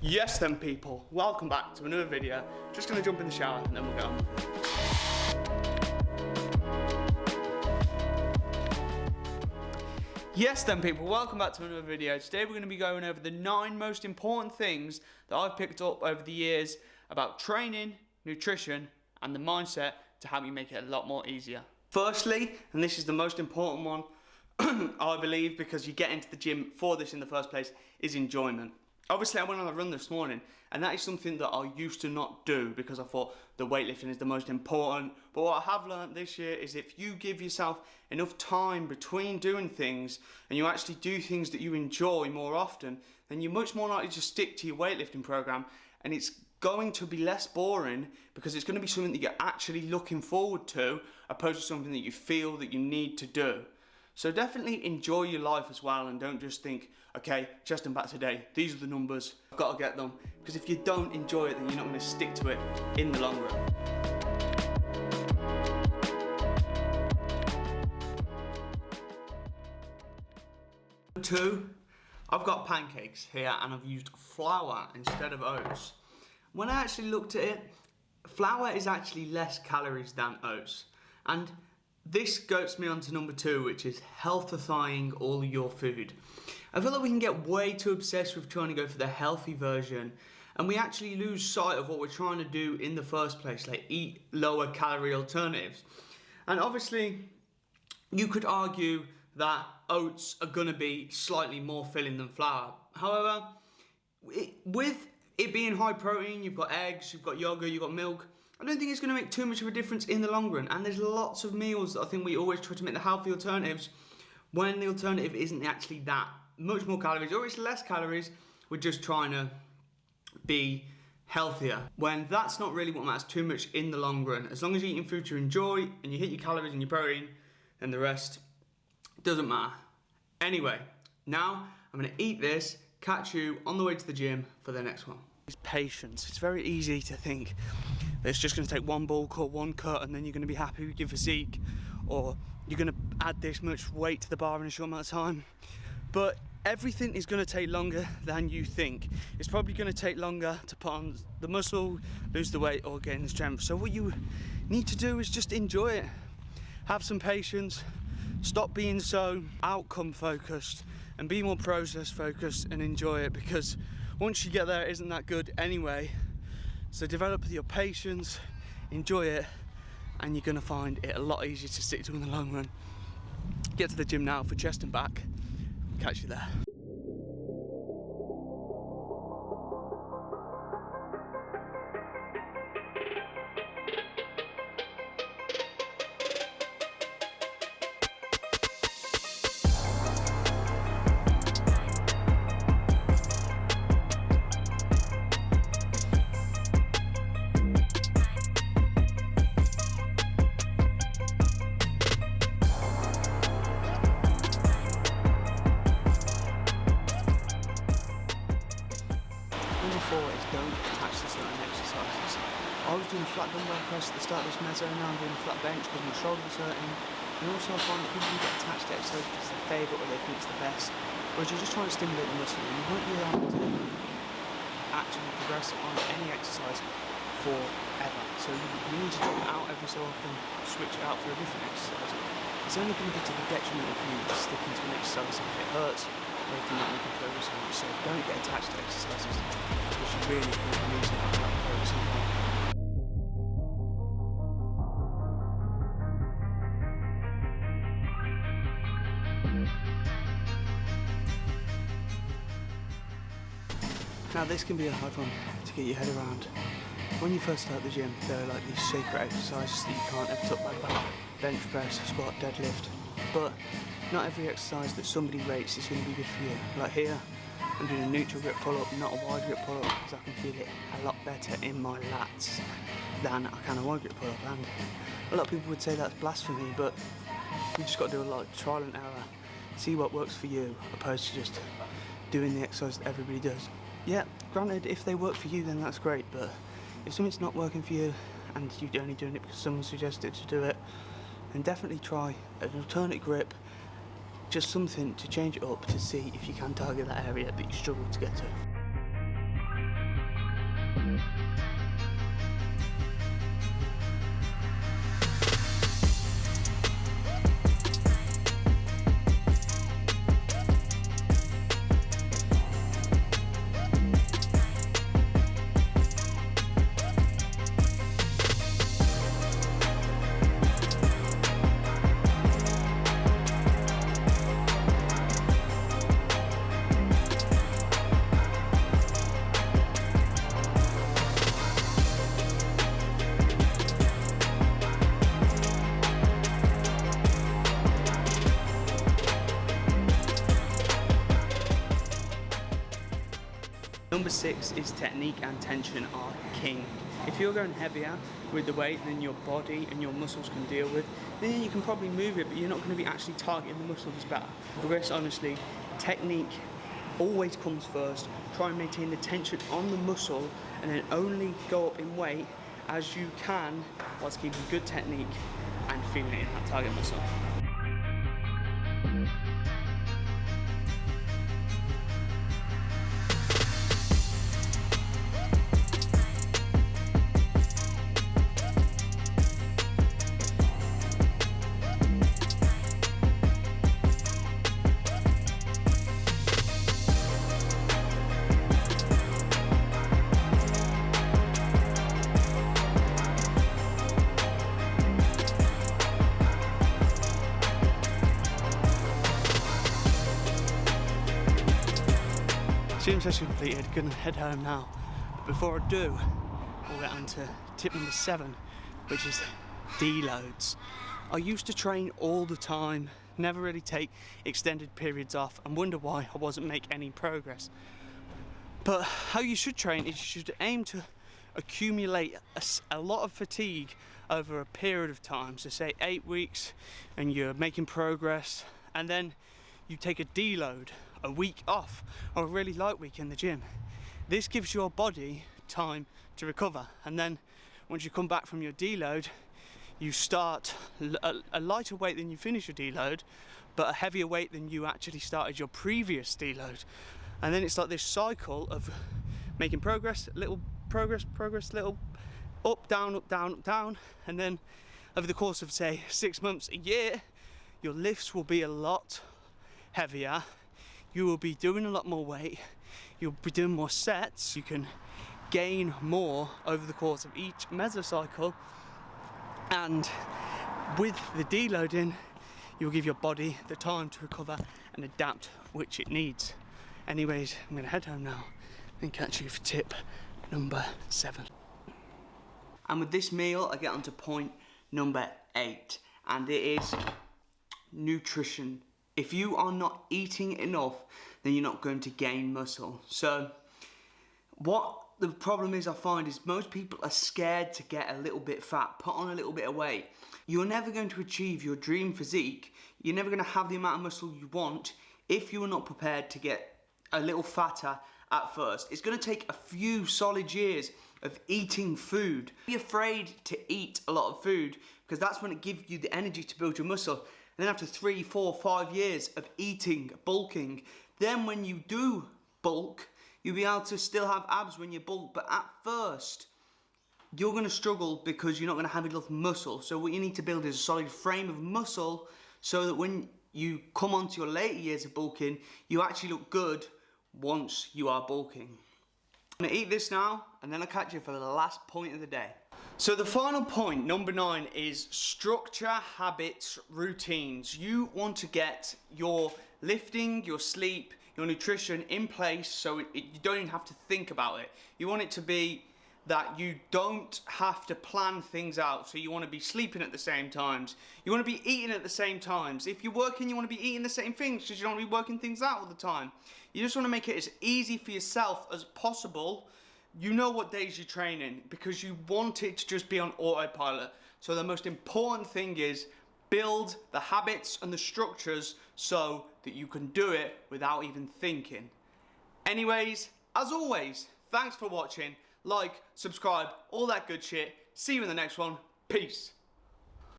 Yes then people, welcome back to another video. Just gonna jump in the shower and then we'll go. Yes then people, welcome back to another video. Today we're going to be going over the 9 most important things that I've picked up over the years about training, nutrition and the mindset to help you make it a lot more easier. Firstly, and this is the most important one, I believe, because you get into the gym for this in the first place, is enjoyment. Obviously I went on a run this morning and that is something that I used to not do because I thought the weightlifting is the most important, but what I have learned this year is if you give yourself enough time between doing things and you actually do things that you enjoy more often, then you're much more likely to stick to your weightlifting program, and it's going to be less boring because it's going to be something that you're actually looking forward to opposed to something that you feel that you need to do. So definitely enjoy your life as well, and don't just think, okay, chest and back today, these are the numbers, I've got to get them. Because if you don't enjoy it, then you're not going to stick to it in the long run. Number 2, I've got pancakes here and I've used flour instead of oats. When I actually looked at it, flour is actually less calories than oats. And this goes me on to number 2, which is healthifying all your food. I feel like we can get way too obsessed with trying to go for the healthy version, and we actually lose sight of what we're trying to do in the first place, like eat lower calorie alternatives. And obviously, you could argue that oats are going to be slightly more filling than flour. However, with it being high protein, you've got eggs, you've got yogurt, you've got milk, I don't think it's going to make too much of a difference in the long run. And there's lots of meals that I think we always try to make the healthy alternatives when the alternative isn't actually that much more calories, or it's less calories, we're just trying to be healthier. When that's not really what matters too much in the long run. As long as you're eating food you enjoy and you hit your calories and your protein, and the rest doesn't matter. Anyway, now I'm going to eat this, catch you on the way to the gym for the next one. It's patience. It's very easy to think that it's just going to take one bulk or one cut and then you're going to be happy with your physique, or you're going to add this much weight to the bar in a short amount of time. But everything is going to take longer than you think. It's probably going to take longer to put on the muscle, lose the weight or gain the strength. So what you need to do is just enjoy it. Have some patience. Stop being so outcome focused and be more process focused and enjoy it, because once you get there it isn't that good anyway. So develop your patience, enjoy it, and you're going to find it a lot easier to stick to in the long run. Get to the gym now for chest and back. Catch you there. Don't attach to certain exercises. I was doing flat dumbbell press at the start of this mezzo, now I'm doing a flat bench because my shoulders are hurting. And also I find that people can get attached to exercise because it's their favourite or they think it's the best, whereas you're just trying to stimulate the muscle and you won't be able to actually progress on any exercise forever. So you need to drop it out every so often, switch it out for a different exercise. It's only going to be to the detriment of you sticking to an exercise if it hurts or if you're not making progress on it. So don't get attached to exercises. Really amazing progress on that. Now this can be a hard one to get your head around. When you first start the gym, there are like these sacred exercises that you can't ever touch back, bench press, squat, deadlift. But not every exercise that somebody rates is going to be good for you. Like here, I'm doing a neutral grip pull-up, not a wide grip pull-up, because I can feel it a lot better in my lats than I can a wide grip pull-up. And a lot of people would say that's blasphemy, but you just got to do a lot of trial and error, see what works for you, opposed to just doing the exercise that everybody does. Yeah, granted, if they work for you, then that's great, but if something's not working for you and you're only doing it because someone suggested to do it, then definitely try an alternate grip. Just something to change it up to see if you can target that area that you struggle to get to. Number 6 is technique and tension are king. If you're going heavier with the weight than your body and your muscles can deal with, then you can probably move it, but you're not going to be actually targeting the muscles better. Because honestly, technique always comes first. Try and maintain the tension on the muscle and then only go up in weight as you can whilst keeping good technique and feeling it in that target muscle. Gym session completed, gonna head home now. But before I do, we'll get on to tip number 7, which is deloads. I used to train all the time, never really take extended periods off, and wonder why I wasn't making any progress. But how you should train is you should aim to accumulate a lot of fatigue over a period of time. So say 8 weeks and you're making progress, and then you take a deload, a week off, or a really light week in the gym. This gives your body time to recover, and then once you come back from your deload, you start a lighter weight than you finish your deload, but a heavier weight than you actually started your previous deload. And then it's like this cycle of making progress, little progress, little up, down, up, down, up, down, and then over the course of say 6 months, a year, your lifts will be a lot heavier. You will be doing a lot more weight, you'll be doing more sets, you can gain more over the course of each mesocycle, and with the deloading, you'll give your body the time to recover and adapt which it needs. Anyways, I'm gonna head home now and catch you for tip number 7. And with this meal, I get on to point number 8, and it is nutrition. If you are not eating enough, then you're not going to gain muscle. So what the problem is I find is most people are scared to get a little bit fat, put on a little bit of weight. You're never going to achieve your dream physique. You're never going to have the amount of muscle you want if you are not prepared to get a little fatter at first. It's going to take a few solid years of eating food. Be afraid to eat a lot of food, because that's when it gives you the energy to build your muscle. And then after 3, 4, 5 years of eating, bulking, then when you do bulk, you'll be able to still have abs when you bulk. But at first, you're going to struggle because you're not going to have enough muscle. So what you need to build is a solid frame of muscle so that when you come onto your later years of bulking, you actually look good once you are bulking. I'm going to eat this now, and then I'll catch you for the last point of the day. So the final point, number 9, is structure, habits, routines. You want to get your lifting, your sleep, your nutrition in place so you don't even have to think about it. You want it to be that you don't have to plan things out. So you want to be sleeping at the same times. You want to be eating at the same times. If you're working, you want to be eating the same things because you don't want to be working things out all the time. You just want to make it as easy for yourself as possible. You know what days you're training because you want it to just be on autopilot. So the most important thing is build the habits and the structures so that you can do it without even thinking. Anyways, as always, thanks for watching. Like, subscribe, all that good shit. See you in the next one. Peace.